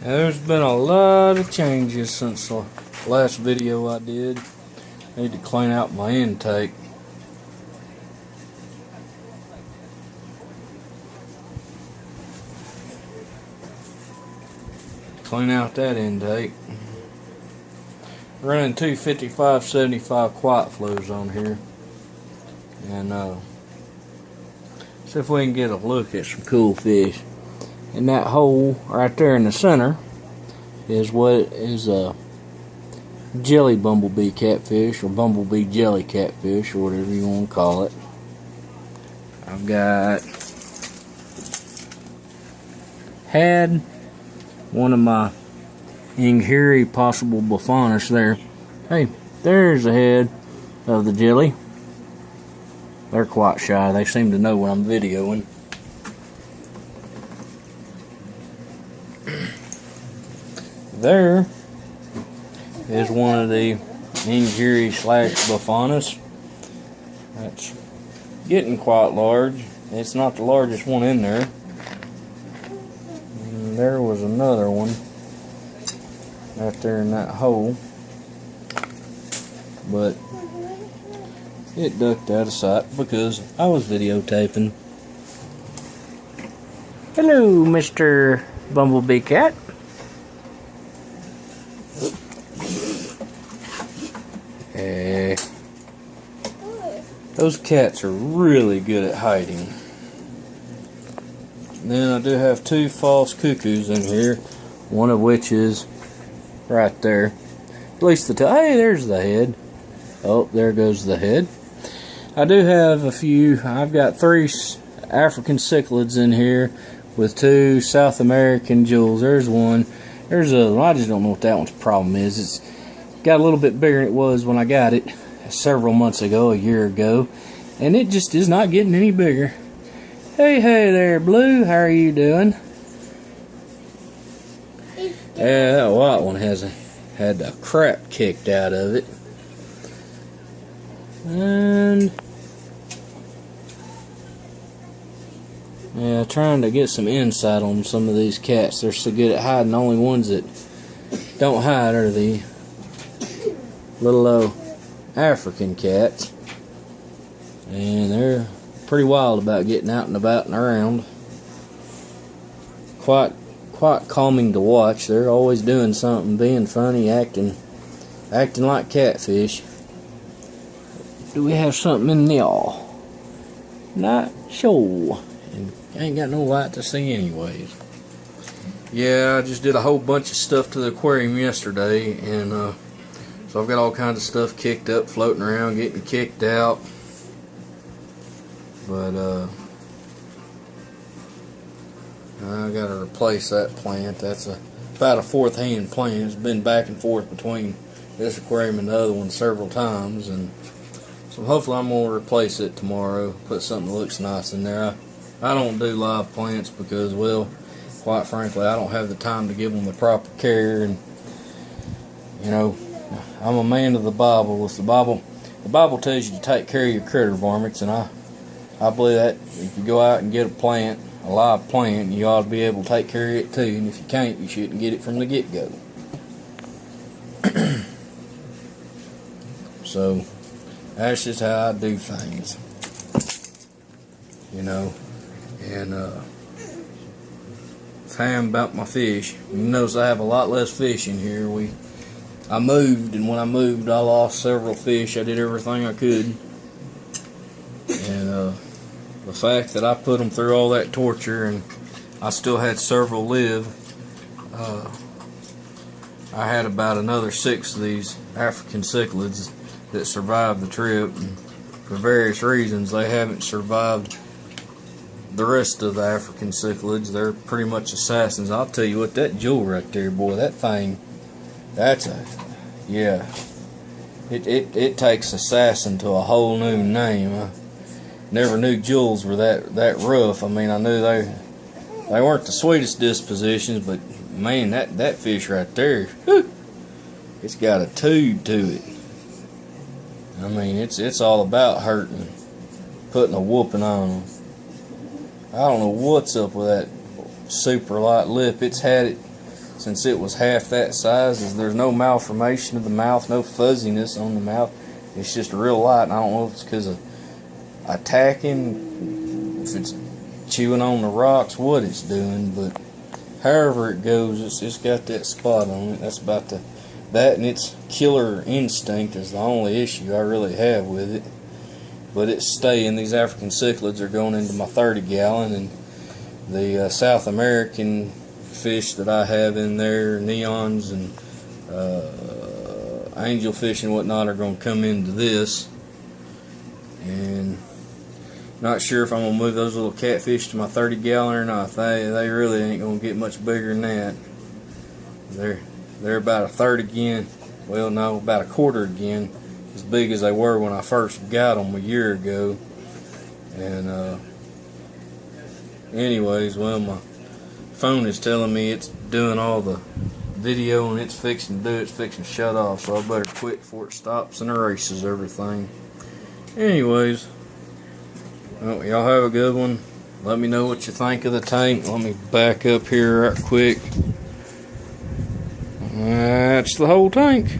There's been a lot of changes since the last video I did. I need to clean out my intake. Clean out that intake. Running two 55-75 quiet flows on here. And see if we can get a look at some cool fish. And that hole right there in the center is what is a jelly bumblebee catfish, or bumblebee jelly catfish, or whatever you want to call it. I've had one of my Ingiri possible buffonus there. Hey, there's the head of the jelly. They're quite shy. They seem to know when I'm videoing. There is one of the Ingiri slash buffonus. That's getting quite large. It's not the largest one in there. And there was another one right there in that hole, but it ducked out of sight because I was videotaping. Hello, Mr. Bumblebee Cat. Those cats are really good at hiding. And then I do have two false cuckoos in here, one of which is right there. At least the tail. Hey, there's the head. Oh, there goes the head. I do have a few. I've got 3 African cichlids in here with 2 South American jewels. There's one. There's a. I just don't know what that one's problem is. It's got a little bit bigger than it was when I got it several months ago, a year ago, and it just is not getting any bigger. Hey there, Blue. How are you doing? Yeah, that white one had the crap kicked out of it. And yeah, trying to get some insight on some of these cats. They're so good at hiding. The only ones that don't hide are the little African cats. And they're pretty wild about getting out and about and around. Quite calming to watch. They're always doing something, being funny, acting like catfish. Do we have something in there? Not sure. And I ain't got no light to see anyways. Yeah, I just did a whole bunch of stuff to the aquarium yesterday, and so I've got all kinds of stuff kicked up, floating around, getting kicked out. But I gotta replace that plant. That's about a 4th hand plant. It's been back and forth between this aquarium and the other one several times, and so hopefully I'm gonna replace it tomorrow. Put something that looks nice in there. I don't do live plants because, well, quite frankly, I don't have the time to give them the proper care. And you know, I'm a man of the Bible. The Bible tells you to take care of your critter varmints, and I believe that if you go out and get a live plant, you ought to be able to take care of it too. And if you can't, you shouldn't get it from the get-go. So that's just how I do things, you know. And time about my fish. You notice I have a lot less fish in here. I moved, and when I moved, I lost several fish. I did everything I could, and the fact that I put them through all that torture and I still had several live. I had about another 6 of these African cichlids that survived the trip, and for various reasons they haven't survived the rest of the African cichlids. They're pretty much assassins. I'll tell you what, that jewel right there, boy, that thing, yeah, it takes assassin to a whole new name. I never knew jewels were that rough. I mean, I knew they weren't the sweetest dispositions, but man, that fish right there, whew, it's got a tube to it. I mean, it's all about hurting, putting a whooping on them. I don't know what's up with that super light lip. It's had it since it was half that size, is there's no malformation of the mouth, no fuzziness on the mouth. It's just real light, and I don't know if it's because of attacking, if it's chewing on the rocks, what it's doing, but however it goes, it's got that spot on it. That's about that, and its killer instinct is the only issue I really have with it. But it's staying. These African cichlids are going into my 30-gallon, and the South American fish that I have in there, neons and angelfish and whatnot, are going to come into this. And not sure if I'm going to move those little catfish to my 30-gallon or not. They really ain't going to get much bigger than that. They're about a third again. Well, no, about a quarter again, as big as they were when I first got them a year ago. And anyways, well, my phone is telling me it's doing all the video and it's fixing to shut off, so I better quit before it stops and erases everything. Anyways, well, y'all have a good one. Let me know what you think of the tank. Let me back up here right quick. That's the whole tank.